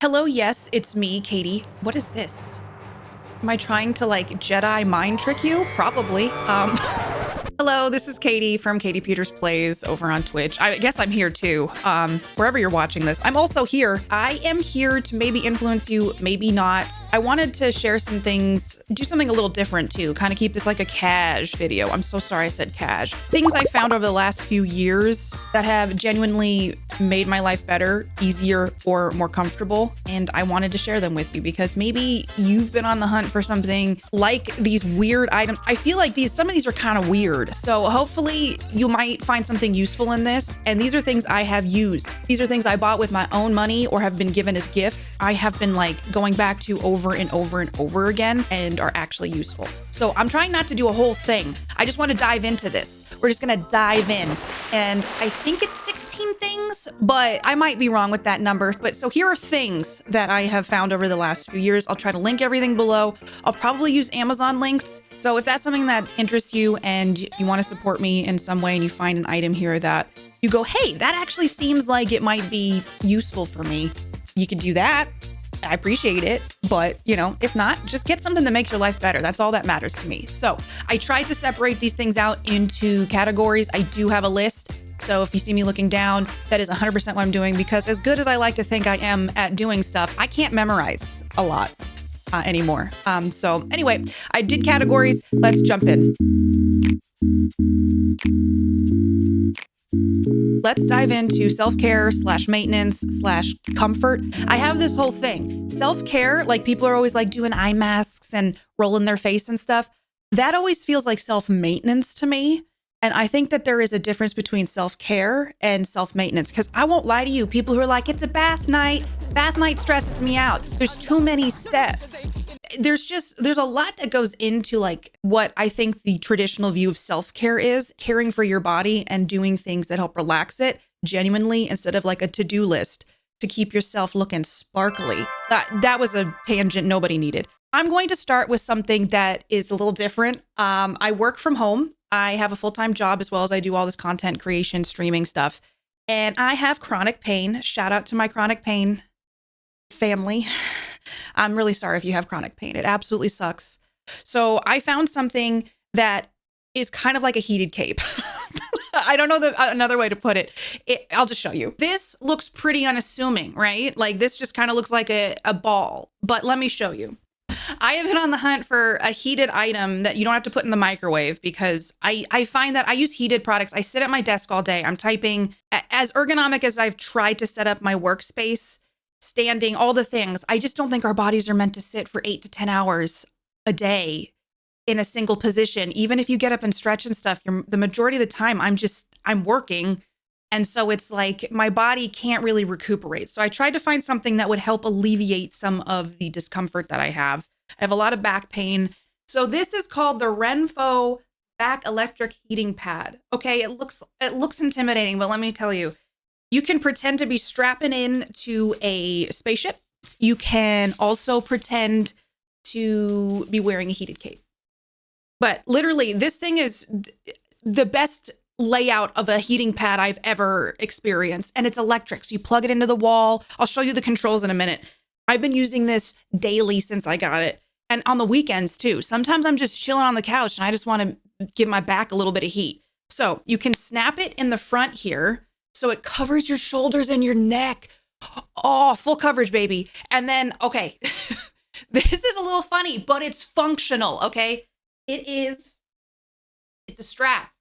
Hello, yes, it's me, Katie. What is this? Am I trying to like Jedi mind trick you? Probably. Hello, this is Katie from KatiePetersPlays over on Twitch. I guess I'm here too, wherever you're watching this. I'm also here. I am here to maybe influence you, maybe not. I wanted to share some things, do something a little different too, kind of keep this like a cash video. I'm so sorry I said cash. Things I found over the last few years that have genuinely made my life better, easier, or more comfortable. And I wanted to share them with you because maybe you've been on the hunt for something like these weird items. I feel like some of these are kind of weird. So hopefully you might find something useful in this. And these are things I have used. These are things I bought with my own money or have been given as gifts. I have been like going back to over and over and over again and are actually useful. So I'm trying not to do a whole thing. I just want to dive into this. We're just going to dive in. And I think it's 16 things, but I might be wrong with that number. But so here are things that I have found over the last few years. I'll try to link everything below. I'll probably use Amazon links. So if that's something that interests you and you want to support me in some way and you find an item here that you go, hey, that actually seems like it might be useful for me, you could do that. I appreciate it. But, you know, if not, just get something that makes your life better. That's all that matters to me. So I tried to separate these things out into categories. I do have a list. So if you see me looking down, that is 100% what I'm doing, because as good as I like to think I am at doing stuff, I can't memorize a lot anymore. So anyway, I did categories. Let's jump in. Let's dive into self-care / maintenance / comfort. I have this whole thing. Self-care, like people are always like doing eye masks and rolling their face and stuff. That always feels like self-maintenance to me. And I think that there is a difference between self-care and self-maintenance, because I won't lie to you, people who are like, it's a bath night stresses me out. There's too many steps. There's a lot that goes into like what I think the traditional view of self-care is, caring for your body and doing things that help relax it genuinely instead of like a to-do list to keep yourself looking sparkly. That was a tangent nobody needed. I'm going to start with something that is a little different. I work from home. I have a full-time job as well as I do all this content creation, streaming stuff. And I have chronic pain. Shout out to my chronic pain family. I'm really sorry if you have chronic pain. It absolutely sucks. So I found something that is kind of like a heated cape. I don't know another way to put it. I'll just show you. This looks pretty unassuming, right? Like this just kind of looks like a ball, but let me show you. I have been on the hunt for a heated item that you don't have to put in the microwave, because I find that I use heated products. I sit at my desk all day. I'm typing. As ergonomic as I've tried to set up my workspace, standing, all the things, I just don't think our bodies are meant to sit for 8 to 10 hours a day in a single position. Even if you get up and stretch and stuff, the majority of the time I'm working. And so it's like my body can't really recuperate. So I tried to find something that would help alleviate some of the discomfort that I have. I have a lot of back pain. So this is called the Renpho Back Electric Heating Pad. Okay, it looks intimidating, but let me tell you, you can pretend to be strapping in to a spaceship. You can also pretend to be wearing a heated cape. But literally, this thing is the best layout of a heating pad I've ever experienced. And it's electric. So you plug it into the wall. I'll show you the controls in a minute. I've been using this daily since I got it. And on the weekends too. Sometimes I'm just chilling on the couch and I just want to give my back a little bit of heat. So you can snap it in the front here, so it covers your shoulders and your neck. Oh, full coverage, baby. And then, okay, this is a little funny, but it's functional, okay? It's a strap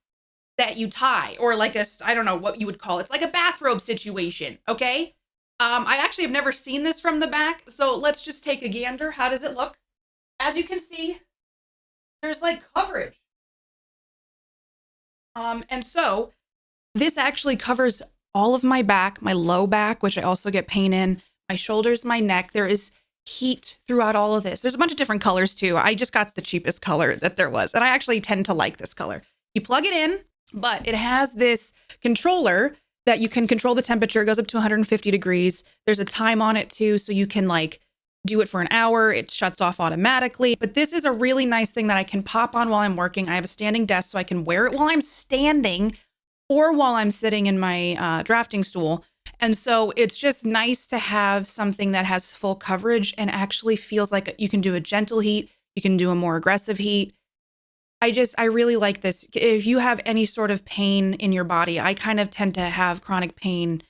that you tie, or like I don't know what you would call it. It's like a bathrobe situation, okay? I actually have never seen this from the back, so let's just take a gander. How does it look? As you can see, there's like coverage. And so this actually covers all of my back, my low back, which I also get pain in, my shoulders, my neck. There is heat throughout all of this. There's a bunch of different colors too. I just got the cheapest color that there was, and I actually tend to like this color. You plug it in, but it has this controller that you can control the temperature. It goes up to 150 degrees. There's a time on it too, so you can like do it for an hour. It shuts off automatically. But this is a really nice thing that I can pop on while I'm working. I have a standing desk, so I can wear it while I'm standing or while I'm sitting in my drafting stool. And so it's just nice to have something that has full coverage and actually feels like you can do a gentle heat, you can do a more aggressive heat. I really like this. If you have any sort of pain in your body, I kind of tend to have chronic pain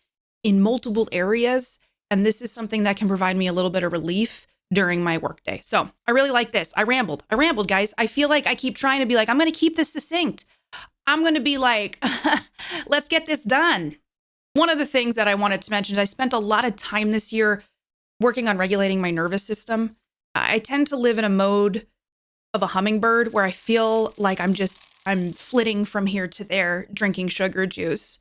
in multiple areas. And this is something that can provide me a little bit of relief during my workday. So I really like this. I rambled, guys. I feel like I keep trying to be like, I'm going to keep this succinct. I'm going to be like, let's get this done. One of the things that I wanted to mention is I spent a lot of time this year working on regulating my nervous system. I tend to live in a mode of a hummingbird where I feel like I'm flitting from here to there, drinking sugar juice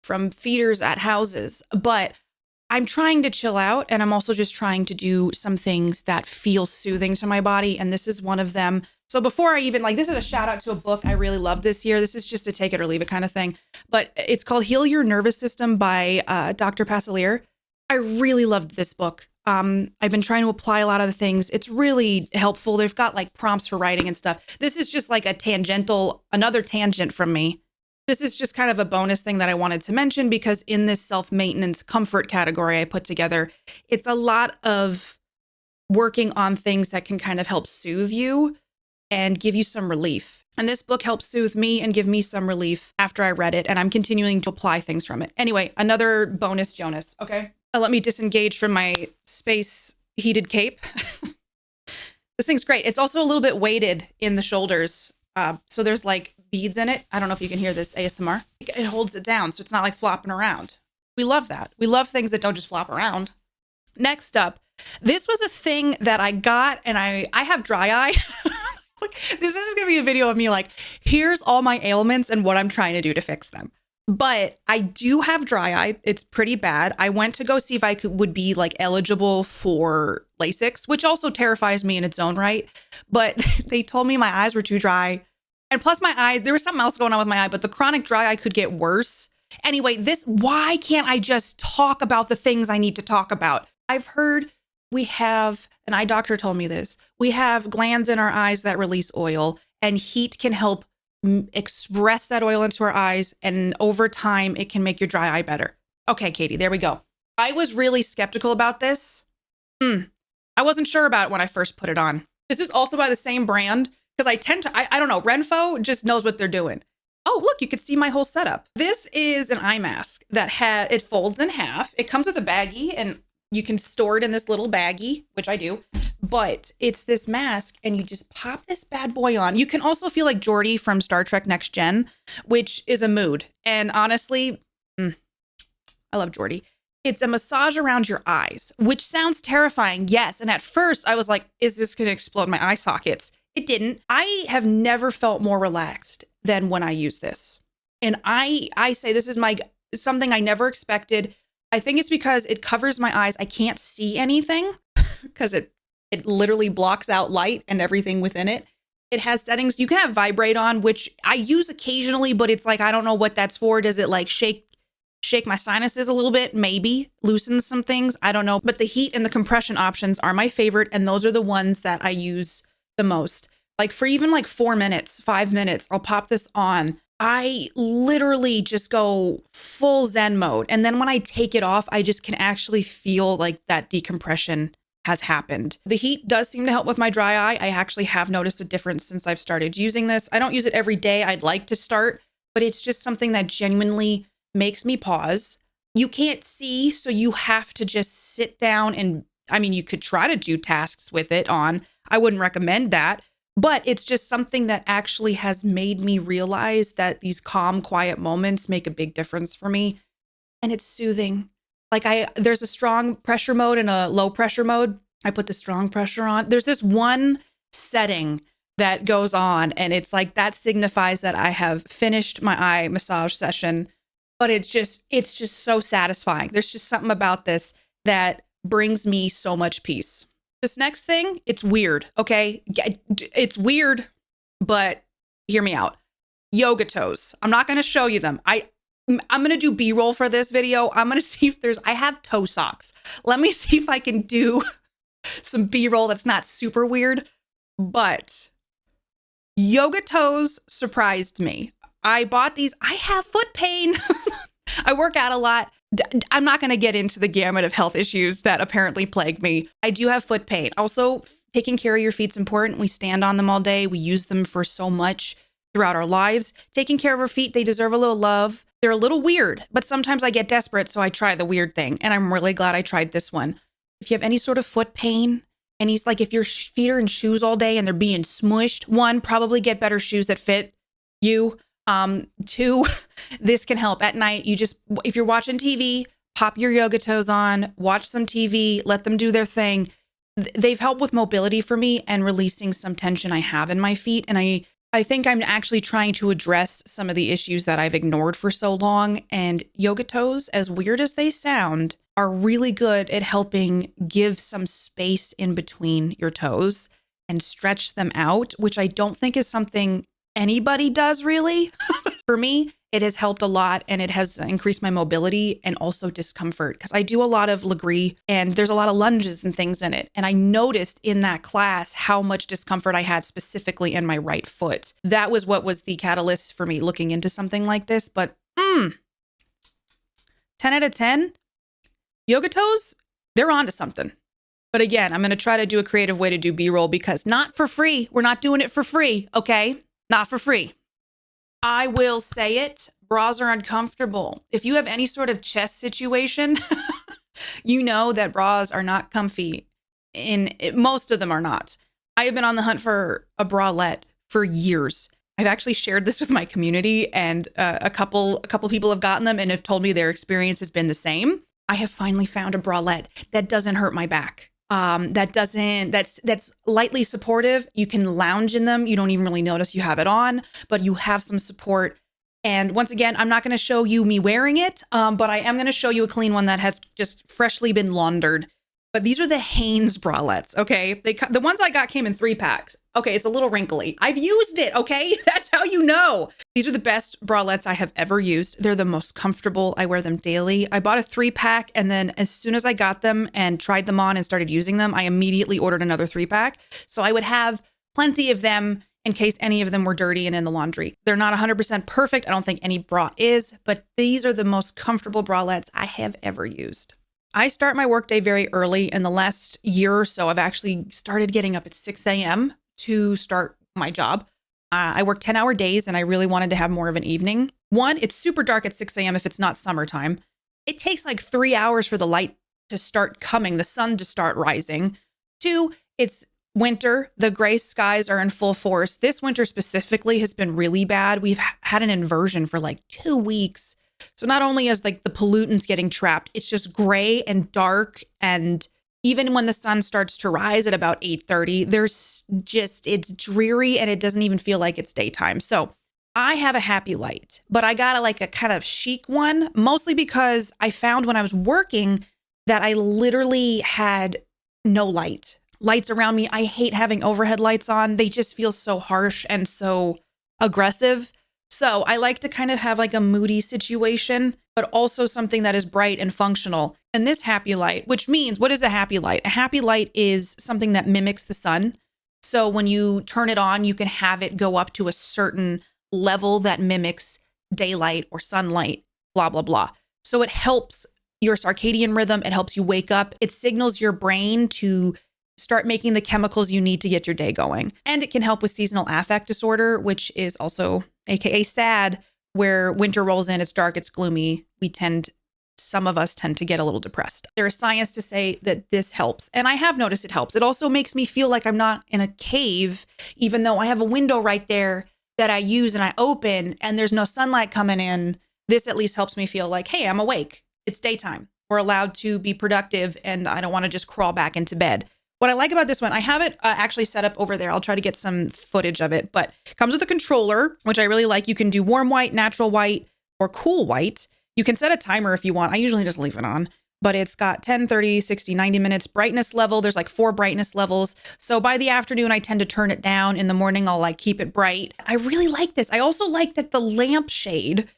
from feeders at houses. But I'm trying to chill out, and I'm also just trying to do some things that feel soothing to my body. And this is one of them. So before I even, this is a shout out to a book I really loved this year. This is just a take it or leave it kind of thing. But it's called Heal Your Nervous System by Dr. Passelier. I really loved this book. I've been trying to apply a lot of the things. It's really helpful. They've got prompts for writing and stuff. This is just another tangent from me. This is just kind of a bonus thing that I wanted to mention because in this self-maintenance comfort category I put together, it's a lot of working on things that can kind of help soothe you and give you some relief. And this book helped soothe me and give me some relief after I read it. And I'm continuing to apply things from it. Anyway, another bonus Jonas. Okay. Let me disengage from my space heated cape. This thing's great. It's also a little bit weighted in the shoulders. So there's beads in it. I don't know if you can hear this ASMR. It holds it down. So it's not flopping around. We love that. We love things that don't just flop around. Next up, this was a thing that I got and I have dry eye. This is just going to be a video of me here's all my ailments and what I'm trying to do to fix them. But I do have dry eye. It's pretty bad. I went to go see if I would be eligible for LASIK, which also terrifies me in its own right. But they told me my eyes were too dry. And plus my eye, there was something else going on with my eye, but the chronic dry eye could get worse. Anyway, why can't I just talk about the things I need to talk about? I've heard we have, an eye doctor told me this, we have glands in our eyes that release oil, and heat can help express that oil into our eyes. And over time, it can make your dry eye better. Okay, Katie, there we go. I was really skeptical about this. I wasn't sure about it when I first put it on. This is also by the same brand because I don't know, Renpho just knows what they're doing. Oh, look, you can see my whole setup. This is an eye mask that it folds in half. It comes with a baggie and you can store it in this little baggie, which I do. But it's this mask and you just pop this bad boy on. You can also feel like Geordi from Star Trek Next Gen, which is a mood. And honestly, I love Geordi. It's a massage around your eyes, which sounds terrifying. Yes. And at first I was like, is this going to explode my eye sockets? It didn't. I have never felt more relaxed than when I use this. And I say this is something I never expected. I think it's because it covers my eyes. I can't see anything because it literally blocks out light and everything within it. It has settings. You can have vibrate on, which I use occasionally, but it's I don't know what that's for. Does it shake my sinuses a little bit? Maybe loosens some things. I don't know. But the heat and the compression options are my favorite. And those are the ones that I use the most. For even 4 minutes, 5 minutes, I'll pop this on. I literally just go full Zen mode. And then when I take it off, I just can actually feel that decompression has happened. The heat does seem to help with my dry eye. I actually have noticed a difference since I've started using this. I don't use it every day. I'd like to start, but it's just something that genuinely makes me pause. You can't see, so you have to just sit down and, you could try to do tasks with it on. I wouldn't recommend that. But it's just something that actually has made me realize that these calm, quiet moments make a big difference for me. And it's soothing. There's a strong pressure mode and a low pressure mode. I put the strong pressure on. There's this one setting that goes on and it's that signifies that I have finished my eye massage session. But it's just so satisfying. There's just something about this that brings me so much peace. This next thing, it's weird, okay? It's weird, but hear me out. Yoga toes. I'm not going to show you them. I'm going to do B-roll for this video. I'm going to see if I have toe socks. Let me see if I can do some B-roll that's not super weird. But yoga toes surprised me. I bought these. I have foot pain. I work out a lot. I'm not going to get into the gamut of health issues that apparently plague me. I do have foot pain. Also, taking care of your feet's important. We stand on them all day. We use them for so much throughout our lives. Taking care of our feet, they deserve a little love. They're a little weird, but sometimes I get desperate, so I try the weird thing. And I'm really glad I tried this one. If you have any sort of foot pain, and he's like, if your feet are in shoes all day and they're being smushed, one, probably get better shoes that fit you. Two, this can help at night. If you're watching TV, pop your yoga toes on, watch some TV, let them do their thing. They've helped with mobility for me and releasing some tension I have in my feet. And I think I'm actually trying to address some of the issues that I've ignored for so long. And yoga toes, as weird as they sound, are really good at helping give some space in between your toes and stretch them out, which I don't think is something anybody does really. For me, it has helped a lot, and it has increased my mobility and also discomfort, because I do a lot of Legree and there's a lot of lunges and things in it. And I noticed in that class how much discomfort I had specifically in my right foot. That was what was the catalyst for me looking into something like this. But 10 out of 10, yoga toes, they're onto something. But again, I'm going to try to do a creative way to do B-roll, because not for free. We're not doing it for free, okay? Not for free. I will say it, bras are uncomfortable. If you have any sort of chest situation, you know that bras are not comfy. Most of them are not. I have been on the hunt for a bralette for years. I've actually shared this with my community, and a couple people have gotten them and have told me their experience has been the same. I have finally found a bralette that doesn't hurt my back. That's lightly supportive. You can lounge in them. You don't even really notice you have it on, but you have some support. And once again, I'm not going to show you me wearing it, but I am going to show you a clean one that has just freshly been laundered. But these are the Hanes bralettes, okay? The ones I got came in 3-packs. Okay, it's a little wrinkly. I've used it, okay? That's how you know. These are the best bralettes I have ever used. They're the most comfortable. I wear them daily. I bought a 3-pack, and then as soon as I got them and tried them on and started using them, I immediately ordered another 3-pack. So I would have plenty of them in case any of them were dirty and in the laundry. They're not 100% perfect. I don't think any bra is, but these are the most comfortable bralettes I have ever used. I start my workday very early. In the last year or so, I've actually started getting up at 6 a.m. to start my job. I work 10-hour days, and I really wanted to have more of an evening. One, it's super dark at 6 a.m. if it's not summertime. It takes like 3 hours for the light to start coming, the sun to start rising. Two, it's winter. The gray skies are in full force. This winter specifically has been really bad. We've had an inversion for like 2 weeks. So not only is like the pollutants getting trapped, it's just gray and dark. And even when the sun starts to rise at about 8:30, it's dreary, and it doesn't even feel like it's daytime. So I have a happy light, but I got a kind of chic one, mostly because I found when I was working that I literally had no lights around me. I hate having overhead lights on. They just feel so harsh and so aggressive. So I like to kind of have like a moody situation, but also something that is bright and functional. And this happy light, which means, what is a happy light? A happy light is something that mimics the sun. So when you turn it on, you can have it go up to a certain level that mimics daylight or sunlight, blah, blah, blah. So it helps your circadian rhythm. It helps you wake up. It signals your brain to start making the chemicals you need to get your day going. And it can help with seasonal affect disorder, which is also AKA sad, where winter rolls in, it's dark, it's gloomy. Some of us tend to get a little depressed. There is science to say that this helps. And I have noticed it helps. It also makes me feel like I'm not in a cave, even though I have a window right there that I use and I open and there's no sunlight coming in. This at least helps me feel like, hey, I'm awake. It's daytime. We're allowed to be productive, and I don't want to just crawl back into bed. What I like about this one, I have it actually set up over there. I'll try to get some footage of it, but it comes with a controller, which I really like. You can do warm white, natural white, or cool white. You can set a timer if you want. I usually just leave it on, but it's got 10, 30, 60, 90 minutes brightness level. There's like 4 brightness levels. So by the afternoon, I tend to turn it down. In the morning, I'll like keep it bright. I really like this. I also like that the lampshade,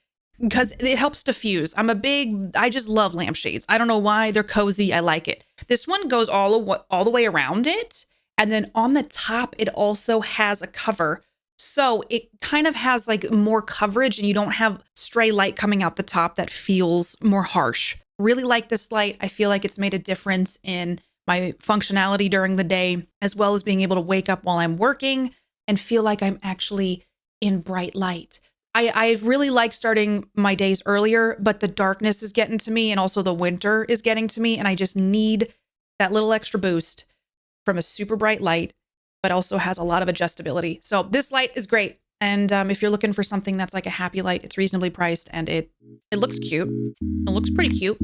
because it helps diffuse. I just love lampshades. I don't know why. They're cozy. I like it. This one goes all the way around it. And then on the top, it also has a cover. So it kind of has like more coverage, and you don't have stray light coming out the top that feels more harsh. Really like this light. I feel like it's made a difference in my functionality during the day, as well as being able to wake up while I'm working and feel like I'm actually in bright light. I really like starting my days earlier, but the darkness is getting to me and also the winter is getting to me. And I just need that little extra boost from a super bright light, but also has a lot of adjustability. So this light is great. And if you're looking for something that's like a happy light, it's reasonably priced and it looks cute. It looks pretty cute.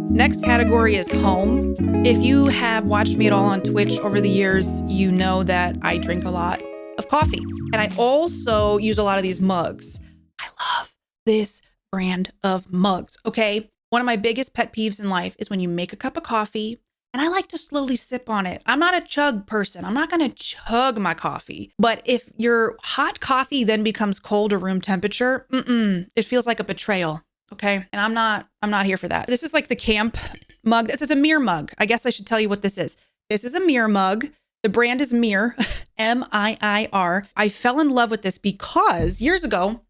Next category is home. If you have watched me at all on Twitch over the years, you know that I drink a lot of coffee. And I also use a lot of these mugs. I love this brand of mugs, okay? One of my biggest pet peeves in life is when you make a cup of coffee and I like to slowly sip on it. I'm not a chug person. I'm not going to chug my coffee. But if your hot coffee then becomes cold or room temperature, it feels like a betrayal. Okay. And I'm not here for that. This is like the camp mug. This is a MiiR mug. I guess I should tell you what this is. This is a MiiR mug. The brand is MiiR, MiiR. I fell in love with this because years ago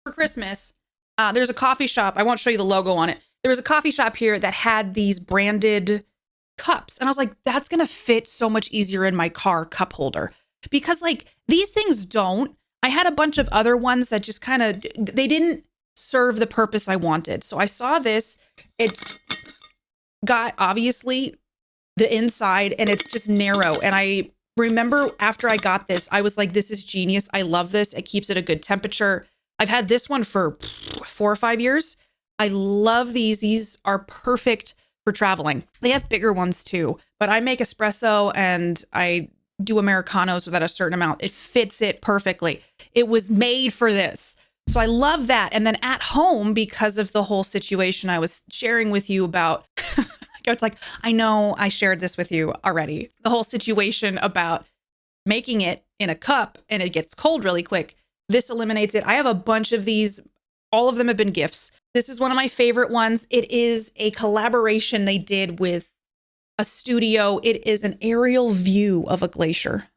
for Christmas, there's a coffee shop. I won't show you the logo on it. There was a coffee shop here that had these branded cups. And I was like, that's going to fit so much easier in my car cup holder because like these things don't. I had a bunch of other ones that just kind of, they didn't serve the purpose I wanted. So I saw this. It's got obviously the inside and it's just narrow. And I remember after I got this, I was like, this is genius. I love this. It keeps it a good temperature. I've had this one for 4 or 5 years. I love these. These are perfect for traveling. They have bigger ones too, but I make espresso and I do Americanos without a certain amount. It fits it perfectly. It was made for this. So I love that. And then at home, because of the whole situation I was sharing with you about, it's like, I know I shared this with you already. The whole situation about making it in a cup and it gets cold really quick. This eliminates it. I have a bunch of these. All of them have been gifts. This is one of my favorite ones. It is a collaboration they did with a studio. It is an aerial view of a glacier.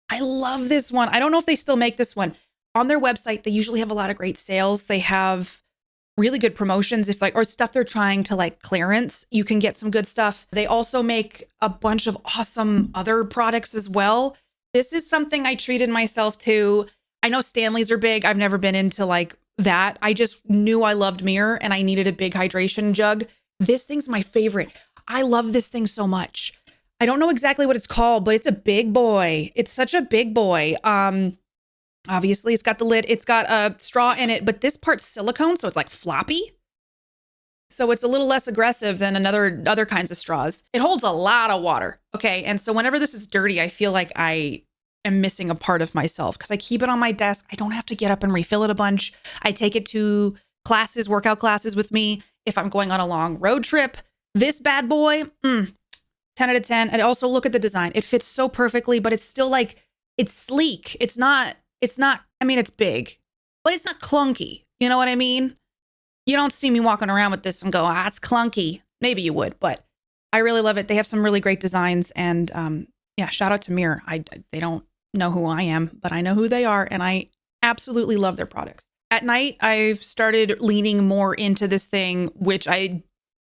I love this one. I don't know if they still make this one. On their website, they usually have a lot of great sales. They have really good promotions if like, or stuff they're trying to like clearance. You can get some good stuff. They also make a bunch of awesome other products as well. This is something I treated myself to. I know Stanleys are big. I've never been into like that. I just knew I loved MiiR and I needed a big hydration jug. This thing's my favorite. I love this thing so much. I don't know exactly what it's called, but it's a big boy. It's such a big boy. Obviously, it's got the lid. It's got a straw in it, but this part's silicone, so it's like floppy. So it's a little less aggressive than other kinds of straws. It holds a lot of water. Okay, and so whenever this is dirty, I feel like I am missing a part of myself because I keep it on my desk. I don't have to get up and refill it a bunch. I take it to classes, workout classes with me. If I'm going on a long road trip, this bad boy, 10 out of 10. And also look at the design. It fits so perfectly, but it's still like, it's sleek. It's not, I mean, it's big, but it's not clunky. You know what I mean? You don't see me walking around with this and go, it's clunky. Maybe you would, but I really love it. They have some really great designs and yeah, shout out to MiiR. They don't know who I am, but I know who they are. And I absolutely love their products. At night, I've started leaning more into this thing, which I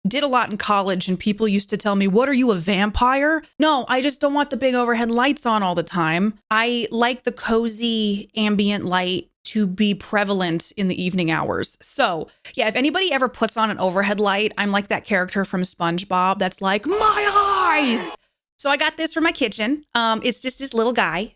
did a lot in college. And people used to tell me, what are you, a vampire? No, I just don't want the big overhead lights on all the time. I like the cozy ambient light to be prevalent in the evening hours. So yeah, if anybody ever puts on an overhead light, I'm like that character from SpongeBob that's like, my eyes. So I got this for my kitchen. It's just this little guy.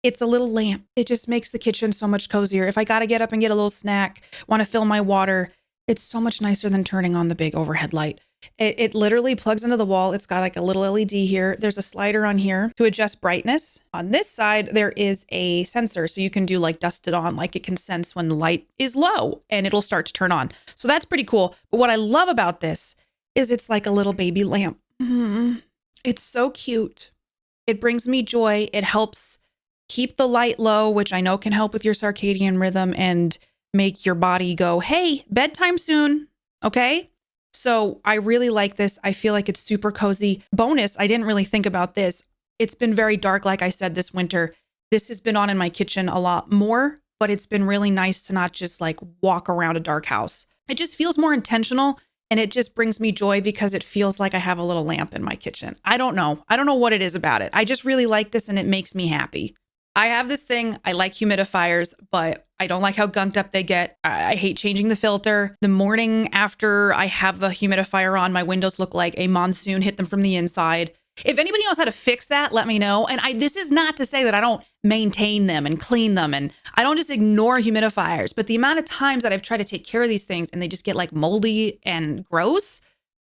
It's a little lamp. It just makes the kitchen so much cozier. If I got to get up and get a little snack, want to fill my water, it's so much nicer than turning on the big overhead light. It literally plugs into the wall. It's got like a little LED here. There's a slider on here to adjust brightness. On this side, there is a sensor. So you can do like dust it on, like it can sense when the light is low and it'll start to turn on. So that's pretty cool. But what I love about this is it's like a little baby lamp. It's so cute. It brings me joy. It helps keep the light low, which I know can help with your circadian rhythm and make your body go, hey, bedtime soon. Okay. So I really like this. I feel like it's super cozy. Bonus, I didn't really think about this. It's been very dark, like I said, this winter. This has been on in my kitchen a lot more but it's been really nice to not just like walk around a dark house. It just feels more intentional, and it just brings me joy because it feels like I have a little lamp in my kitchen. I don't know. I don't know what it is about it. I just really like this, and it makes me happy. I have this thing. I like humidifiers, but I don't like how gunked up they get. I hate changing the filter. The morning after I have the humidifier on, my windows look like a monsoon hit them from the inside. If anybody knows how to fix that, let me know. And this is not to say that I don't maintain them and clean them, and I don't just ignore humidifiers, but the amount of times that I've tried to take care of these things and they just get like moldy and gross,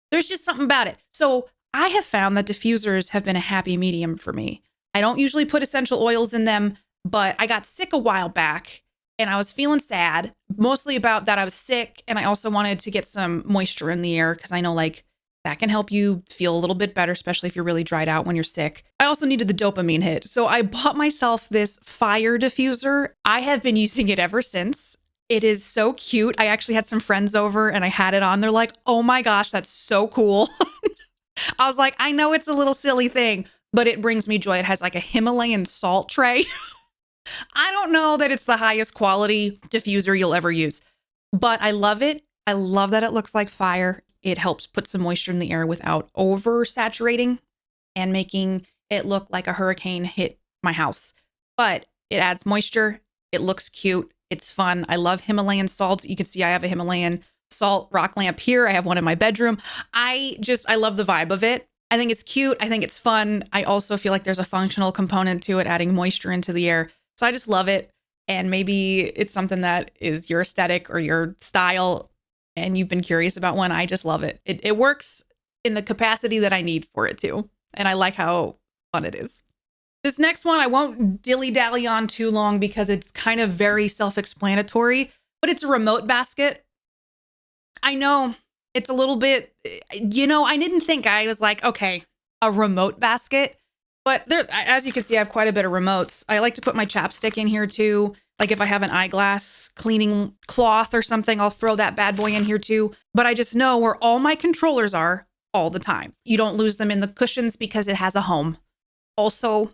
there's just something about it. So I have found that diffusers have been a happy medium for me. I don't usually put essential oils in them, but I got sick a while back and I was feeling sad, mostly about that I was sick. And I also wanted to get some moisture in the air because I know like that can help you feel a little bit better, especially if you're really dried out when you're sick. I also needed the dopamine hit. So I bought myself this fire diffuser. I have been using it ever since. It is so cute. I actually had some friends over and I had it on. They're like, oh my gosh, that's so cool. I was like, I know it's a little silly thing, but it brings me joy. It has like a Himalayan salt tray. I don't know that it's the highest quality diffuser you'll ever use, but I love it. I love that it looks like fire. It helps put some moisture in the air without oversaturating and making it look like a hurricane hit my house. But it adds moisture. It looks cute. It's fun. I love Himalayan salts. You can see I have a Himalayan salt rock lamp here. I have one in my bedroom. I love the vibe of it. I think it's cute. I think it's fun. I also feel like there's a functional component to it, adding moisture into the air. So I just love it. And maybe it's something that is your aesthetic or your style and you've been curious about one. I just love it. It works in the capacity that I need for it to. And I like how fun it is. This next one, I won't dilly-dally on too long because it's kind of very self-explanatory, but it's a remote basket. I know it's a little bit, I didn't think. I was like, okay, a remote basket. But there's, as you can see, I have quite a bit of remotes. I like to put my chapstick in here too. Like if I have an eyeglass cleaning cloth or something, I'll throw that bad boy in here too. But I just know where all my controllers are all the time. You don't lose them in the cushions because it has a home. Also,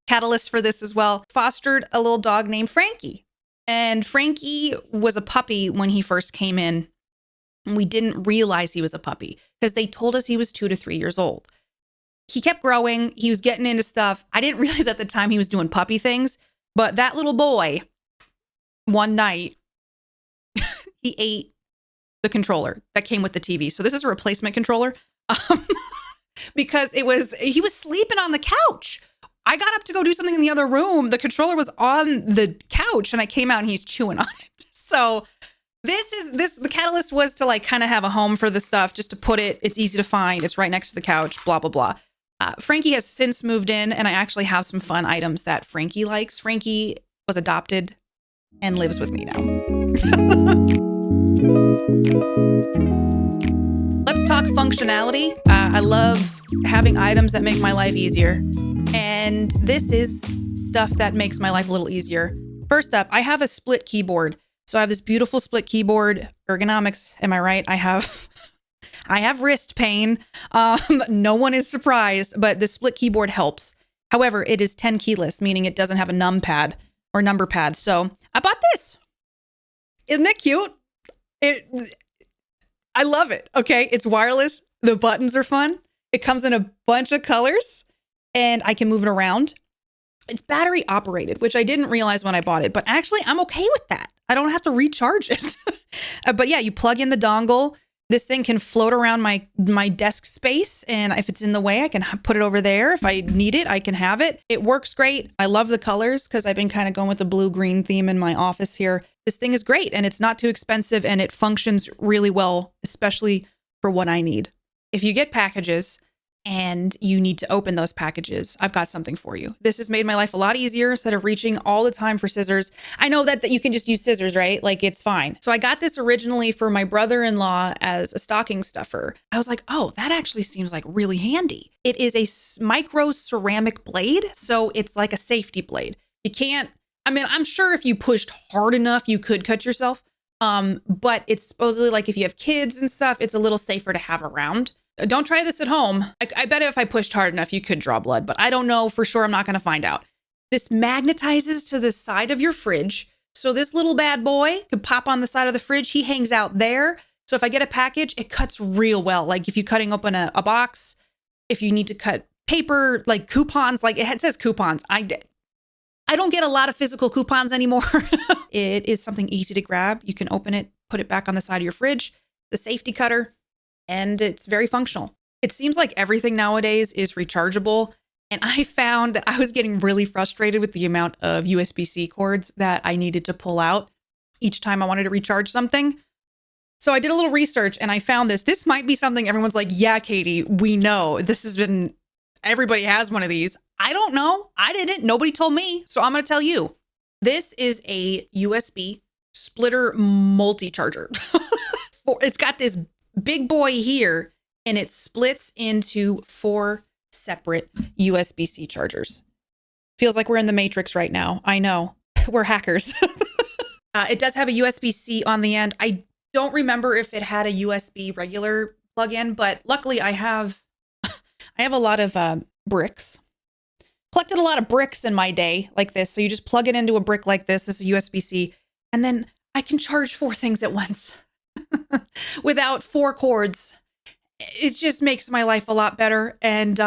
catalyst for this as well, fostered a little dog named Frankie. And Frankie was a puppy when he first came in. And we didn't realize he was a puppy because they told us he was 2 to 3 years old. He kept growing. He was getting into stuff. I didn't realize at the time he was doing puppy things, but that little boy, one night, he ate the controller that came with the TV. So this is a replacement controller because he was sleeping on the couch. I got up to go do something in the other room. The controller was on the couch and I came out and he's chewing on it. So the catalyst was to like kind of have a home for the stuff, just to put it. It's easy to find. It's right next to the couch, blah, blah, blah. Frankie has since moved in and I actually have some fun items that Frankie likes. Frankie was adopted and lives with me now. Let's talk functionality. I love having items that make my life easier. And this is stuff that makes my life a little easier. First up, I have a split keyboard. So I have this beautiful split keyboard. Ergonomics, am I right? I have wrist pain. No one is surprised, but the split keyboard helps. However, it is 10 keyless, meaning it doesn't have a numpad or number pad. So I bought this. Isn't it cute? I love it. Okay. It's wireless. The buttons are fun. It comes in a bunch of colors and I can move it around. It's battery operated, which I didn't realize when I bought it, but actually I'm okay with that. I don't have to recharge it. But yeah, you plug in the dongle. This thing can float around my desk space. And if it's in the way, I can put it over there. If I need it, I can have it. It works great. I love the colors because I've been kind of going with the blue-green theme in my office here. This thing is great and it's not too expensive and it functions really well, especially for what I need. If you get packages and you need to open those packages, I've got something for you. This has made my life a lot easier instead of reaching all the time for scissors. I know that you can just use scissors, right? Like it's fine. So I got this originally for my brother-in-law as a stocking stuffer. I was like, oh, that actually seems like really handy. It is a micro ceramic blade. So it's like a safety blade. I'm sure if you pushed hard enough, you could cut yourself. But it's supposedly like if you have kids and stuff, it's a little safer to have around. Don't try this at home. I bet if I pushed hard enough, you could draw blood, but I don't know for sure. I'm not going to find out. This magnetizes to the side of your fridge. So this little bad boy could pop on the side of the fridge. He hangs out there. So if I get a package, it cuts real well. Like if you're cutting open a box, if you need to cut paper, like coupons, like it says coupons. I don't get a lot of physical coupons anymore. It is something easy to grab. You can open it, put it back on the side of your fridge, the safety cutter, and it's very functional. It seems like everything nowadays is rechargeable. And I found that I was getting really frustrated with the amount of USB-C cords that I needed to pull out each time I wanted to recharge something. So I did a little research and I found this. This might be something everyone's like, yeah, Katie, we know. Everybody has one of these. I don't know. I didn't. Nobody told me. So I'm going to tell you. This is a USB splitter multi-charger. It's got this big boy here and it splits into 4 separate USB-C chargers. Feels like we're in the Matrix right now. I know. We're hackers. It does have a USB-C on the end. I don't remember if it had a USB regular plug-in, but luckily I have a lot of bricks. Collected a lot of bricks in my day like this. So you just plug it into a brick like this. This is USB-C. And then I can charge 4 things at once without 4 cords. It just makes my life a lot better. And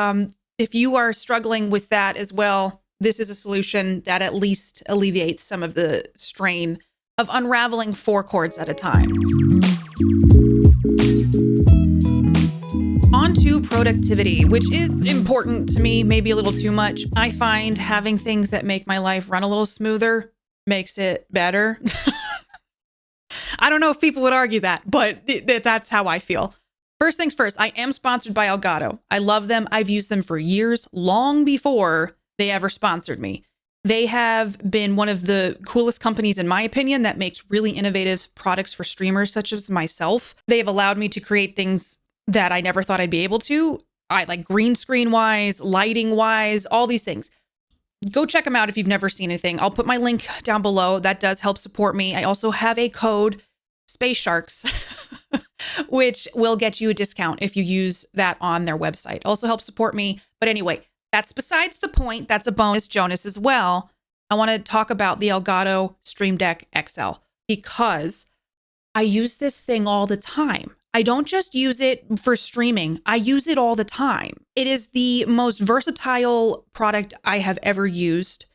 if you are struggling with that as well, this is a solution that at least alleviates some of the strain of unraveling 4 cords at a time. On to productivity, which is important to me, maybe a little too much. I find having things that make my life run a little smoother makes it better. I don't know if people would argue that, but that's how I feel. First things first, I am sponsored by Elgato. I love them. I've used them for years, long before they ever sponsored me. They have been one of the coolest companies, in my opinion, that makes really innovative products for streamers such as myself. They have allowed me to create things that I never thought I'd be able to. I like green screen wise, lighting wise, all these things. Go check them out if you've never seen anything. I'll put my link down below. That does help support me. I also have a code, Space Sharks, which will get you a discount if you use that on their website. Also helps support me. But anyway, that's besides the point. That's a bonus Jonas as well. I want to talk about the Elgato Stream Deck XL because I use this thing all the time. I don't just use it for streaming. I use it all the time. It is the most versatile product I have ever used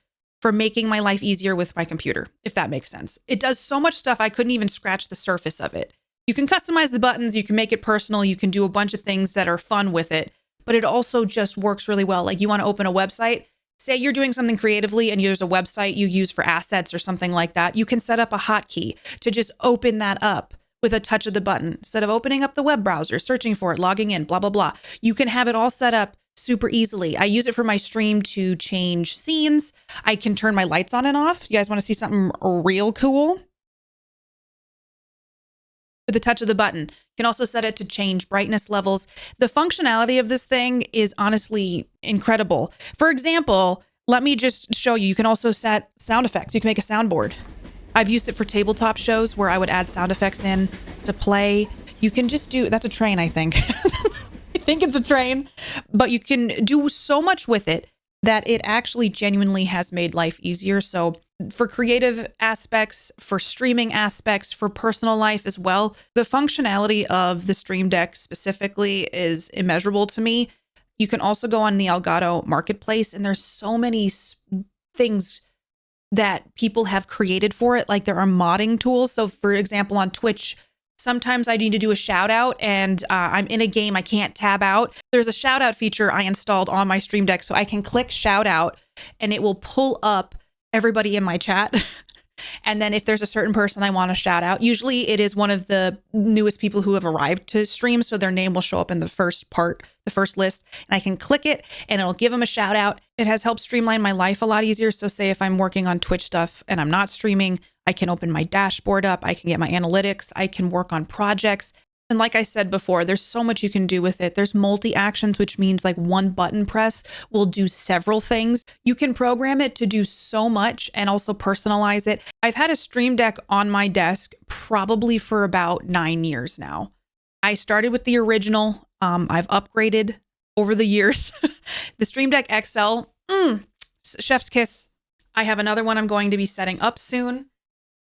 for making my life easier with my computer, if that makes sense. It does so much stuff I couldn't even scratch the surface of it. You can customize the buttons, you can make it personal, you can do a bunch of things that are fun with it, but it also just works really well. Like you want to open a website, say you're doing something creatively and there's a website you use for assets or something like that. You can set up a hotkey to just open that up with a touch of the button. Instead of opening up the web browser, searching for it, logging in, blah, blah, blah. You can have it all set up super easily. I use it for my stream to change scenes. I can turn my lights on and off. You guys want to see something real cool? With a touch of the button. You can also set it to change brightness levels. The functionality of this thing is honestly incredible. For example, let me just show you. You can also set sound effects. You can make a soundboard. I've used it for tabletop shows where I would add sound effects in to play. You can just do, that's a train, I think. I think it's a train, but you can do so much with it that it actually genuinely has made life easier. So for creative aspects, for streaming aspects, for personal life as well, the functionality of the Stream Deck specifically is immeasurable to me. You can also go on the Elgato marketplace and there's so many things that people have created for it. Like there are modding tools. So for example, on Twitch, sometimes I need to do a shout out and I'm in a game, I can't tab out. There's a shout out feature I installed on my Stream Deck. So I can click shout out and it will pull up everybody in my chat. And then if there's a certain person I want to shout out, usually it is one of the newest people who have arrived to stream. So their name will show up in the first list, and I can click it and it'll give them a shout out. It has helped streamline my life a lot easier. So say if I'm working on Twitch stuff and I'm not streaming, I can open my dashboard up. I can get my analytics. I can work on projects. And like I said before, there's so much you can do with it. There's multi-actions, which means like one button press will do several things. You can program it to do so much and also personalize it. I've had a Stream Deck on my desk probably for about 9 years now. I started with the original. I've upgraded over the years. The Stream Deck XL, chef's kiss. I have another one I'm going to be setting up soon.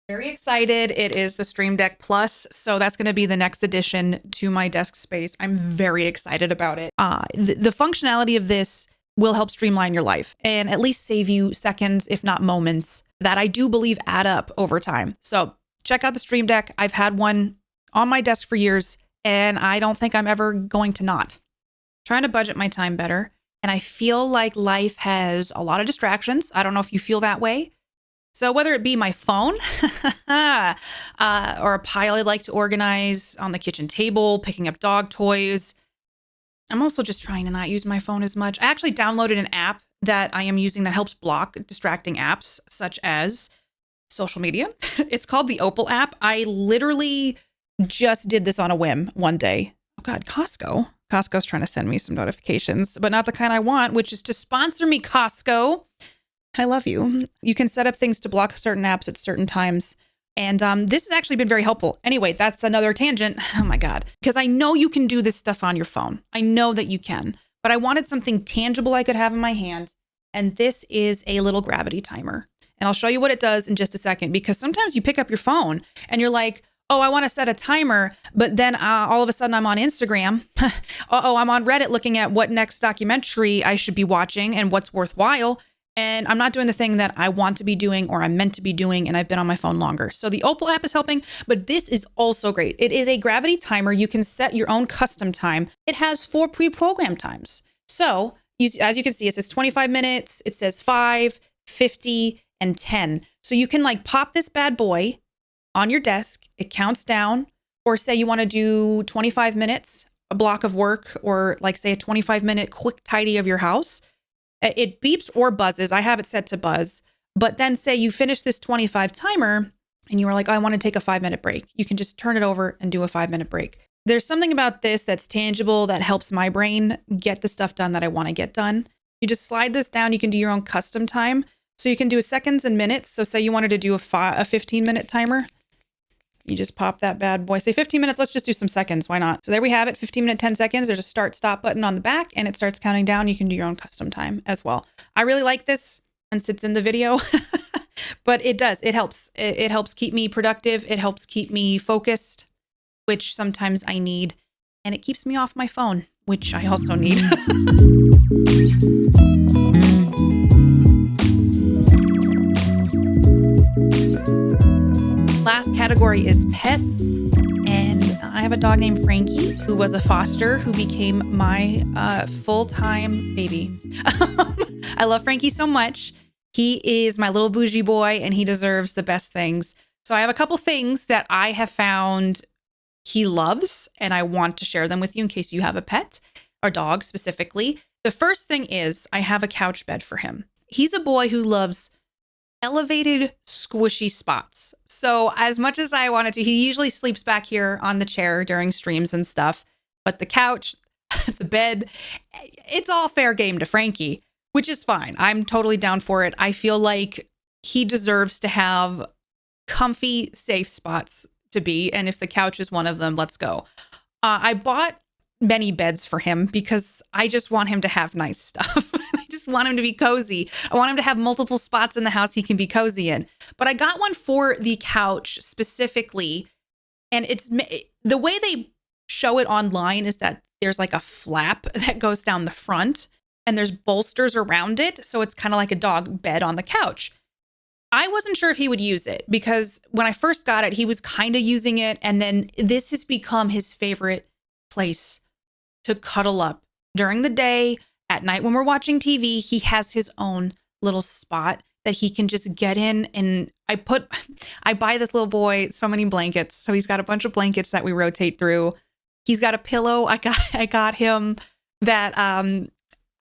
Very excited. It is the Stream Deck Plus. So that's going to be the next addition to my desk space. I'm very excited about it. The functionality of this will help streamline your life and at least save you seconds, if not moments, that I do believe add up over time. So check out the Stream Deck. I've had one on my desk for years, and I don't think I'm ever going to not. Trying to budget my time better. And I feel like life has a lot of distractions. I don't know if you feel that way. So whether it be my phone or a pile I like to organize on the kitchen table, picking up dog toys. I'm also just trying to not use my phone as much. I actually downloaded an app that I am using that helps block distracting apps such as social media. It's called the Opal app. I literally just did this on a whim one day. Oh God, Costco. Costco's trying to send me some notifications, but not the kind I want, which is to sponsor me, Costco. I love you. You can set up things to block certain apps at certain times. And this has actually been very helpful. Anyway, that's another tangent. Oh my God. Because I know you can do this stuff on your phone. I know that you can. But I wanted something tangible I could have in my hand. And this is a little gravity timer. And I'll show you what it does in just a second. Because sometimes you pick up your phone and you're like, oh, I want to set a timer, but then all of a sudden I'm on Instagram. I'm on Reddit looking at what next documentary I should be watching and what's worthwhile. And I'm not doing the thing that I want to be doing or I'm meant to be doing, and I've been on my phone longer. So the Opal app is helping, but this is also great. It is a gravity timer. You can set your own custom time. It has 4 pre-programmed times. So as you can see, it says 25 minutes, it says 5, 50, and 10. So you can like pop this bad boy on your desk, it counts down, or say you want to do 25 minutes, a block of work, or like say a 25-minute quick tidy of your house. It beeps or buzzes. I have it set to buzz, but then say you finish this 25 timer and you were like, oh, I want to take a 5-minute break. You can just turn it over and do a 5-minute break. There's something about this that's tangible that helps my brain get the stuff done that I want to get done. You just slide this down. You can do your own custom time. So you can do seconds and minutes. So say you wanted to do a 15-minute timer. You just pop that bad boy. Say 15 minutes. Let's just do some seconds. Why not? So there we have it. 15 minute, 10 seconds. There's a start stop button on the back and it starts counting down. You can do your own custom time as well. I really like this since it's in the video, but it does. It helps. It helps keep me productive. It helps keep me focused, which sometimes I need. And it keeps me off my phone, which I also need. Last category is pets, and I have a dog named Frankie who was a foster who became my full-time baby. I love Frankie so much. He is my little bougie boy and he deserves the best things. So I have a couple things that I have found he loves and I want to share them with you in case you have a pet or dog specifically. The first thing is I have a couch bed for him. He's a boy who loves elevated squishy spots. So as much as I wanted to, he usually sleeps back here on the chair during streams and stuff, but the couch, the bed, it's all fair game to Frankie, which is fine. I'm totally down for it. I feel like he deserves to have comfy, safe spots to be. And if the couch is one of them, let's go. I bought many beds for him because I just want him to have nice stuff. I just want him to be cozy. I want him to have multiple spots in the house he can be cozy in. But I got one for the couch specifically. And it's the way they show it online is that there's like a flap that goes down the front and there's bolsters around it. So it's kind of like a dog bed on the couch. I wasn't sure if he would use it because when I first got it, he was kind of using it. And then this has become his favorite place to cuddle up during the day. At night when we're watching TV, he has his own little spot that he can just get in. And I buy this little boy so many blankets. So he's got a bunch of blankets that we rotate through. He's got a pillow I got him that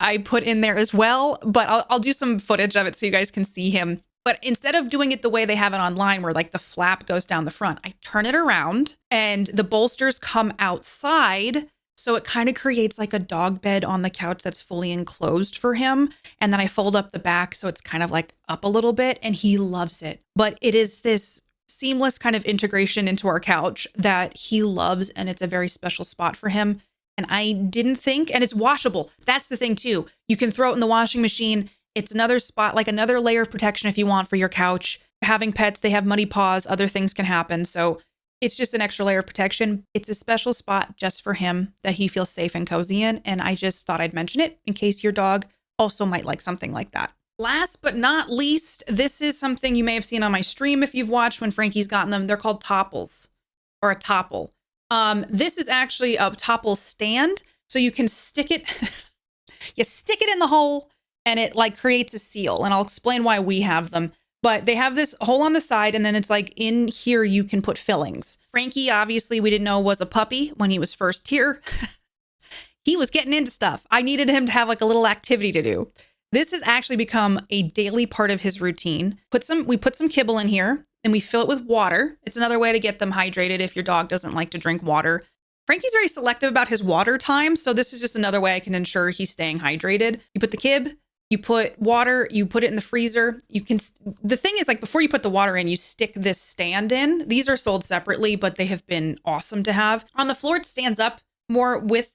I put in there as well. But I'll do some footage of it so you guys can see him. But instead of doing it the way they have it online, where like the flap goes down the front, I turn it around and the bolsters come outside. So it kind of creates like a dog bed on the couch that's fully enclosed for him. And then I fold up the back so it's kind of like up a little bit and he loves it. But it is this seamless kind of integration into our couch that he loves and it's a very special spot for him. And I didn't think, and it's washable. That's the thing too. You can throw it in the washing machine. It's another spot, like another layer of protection if you want for your couch. Having pets, they have muddy paws, other things can happen. So it's just an extra layer of protection. It's a special spot just for him that he feels safe and cozy in. And I just thought I'd mention it in case your dog also might like something like that. Last but not least, this is something you may have seen on my stream if you've watched when Frankie's gotten them. They're called topples, or a topple. This is actually a topple stand. So you can stick it, you stick it in the hole and it like creates a seal. And I'll explain why we have them. But they have this hole on the side, and then it's like in here you can put fillings. Frankie, obviously, we didn't know was a puppy when he was first here. He was getting into stuff. I needed him to have like a little activity to do. This has actually become a daily part of his routine. We put some kibble in here, and we fill it with water. It's another way to get them hydrated if your dog doesn't like to drink water. Frankie's very selective about his water time, so this is just another way I can ensure he's staying hydrated. You put the kib, you put water, you put it in the freezer. The thing is, like, before you put the water in, you stick this stand in. These are sold separately, but they have been awesome to have. On the floor, it stands up more with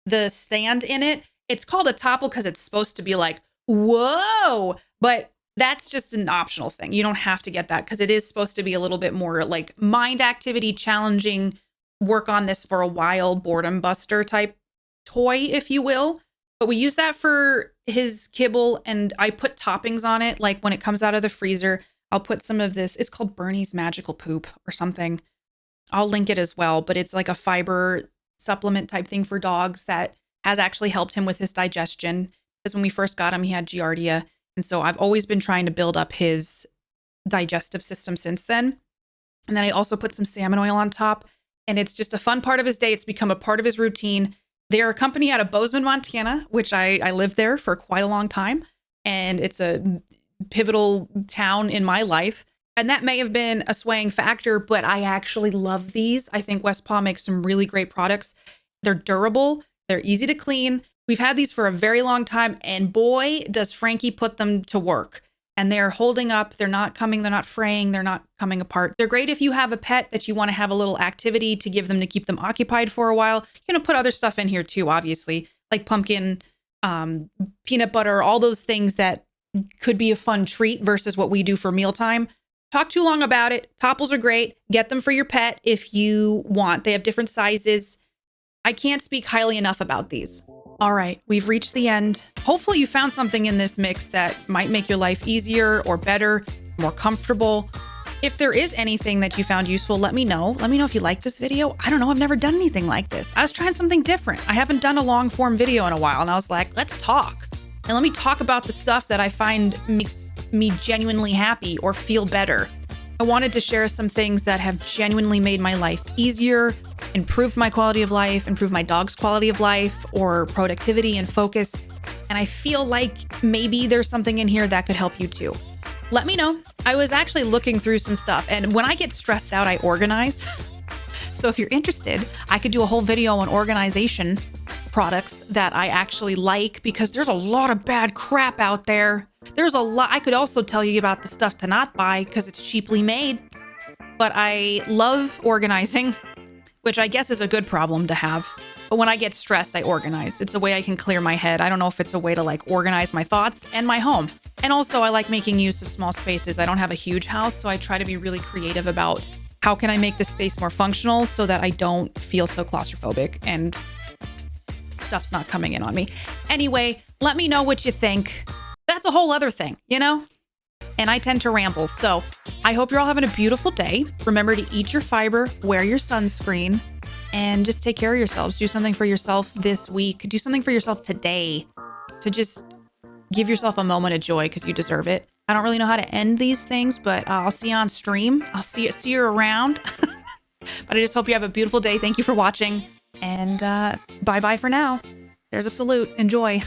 the stand in it. It's called a topple because it's supposed to be like, whoa, but that's just an optional thing. You don't have to get that because it is supposed to be a little bit more like mind activity, challenging, work on this for a while, boredom buster type toy, if you will. But we use that for his kibble, and I put toppings on it. Like when it comes out of the freezer, I'll put some of this. It's called Bernie's Magical Poop or something. I'll link it as well, but it's like a fiber supplement type thing for dogs that has actually helped him with his digestion. Because when we first got him, he had Giardia. And so I've always been trying to build up his digestive system since then. And then I also put some salmon oil on top, and it's just a fun part of his day. It's become a part of his routine. They're a company out of Bozeman, Montana, which I lived there for quite a long time. And it's a pivotal town in my life. And that may have been a swaying factor, but I actually love these. I think West Paw makes some really great products. They're durable. They're easy to clean. We've had these for a very long time. And boy, does Frankie put them to work. And they're holding up. They're not coming. They're not fraying. They're not coming apart. They're great if you have a pet that you want to have a little activity to give them to keep them occupied for a while. You're going to put other stuff in here too, obviously, like pumpkin, peanut butter, all those things that could be a fun treat versus what we do for mealtime. Talk too long about it. Topples are great. Get them for your pet if you want. They have different sizes. I can't speak highly enough about these. All right, we've reached the end. Hopefully you found something in this mix that might make your life easier or better, more comfortable. If there is anything that you found useful, let me know. Let me know if you like this video. I don't know, I've never done anything like this. I was trying something different. I haven't done a long form video in a while, and I was like, let's talk. And let me talk about the stuff that I find makes me genuinely happy or feel better. I wanted to share some things that have genuinely made my life easier, improved my quality of life, improved my dog's quality of life or productivity and focus. And I feel like maybe there's something in here that could help you too. Let me know. I was actually looking through some stuff, and when I get stressed out, I organize. So if you're interested, I could do a whole video on organization products that I actually like, because there's a lot of bad crap out there. There's a lot. I could also tell you about the stuff to not buy because it's cheaply made. But I love organizing, which I guess is a good problem to have. But when I get stressed, I organize. It's a way I can clear my head. I don't know if it's a way to like organize my thoughts and my home. And also I like making use of small spaces. I don't have a huge house, so I try to be really creative about how can I make this space more functional so that I don't feel so claustrophobic and stuff's not coming in on me. Anyway, let me know what you think. That's a whole other thing, you know? And I tend to ramble. So I hope you're all having a beautiful day. Remember to eat your fiber, wear your sunscreen, and just take care of yourselves. Do something for yourself this week. Do something for yourself today to just give yourself a moment of joy because you deserve it. I don't really know how to end these things, but I'll see you on stream. I'll see you around. But I just hope you have a beautiful day. Thank you for watching. And bye-bye for now. There's a salute. Enjoy.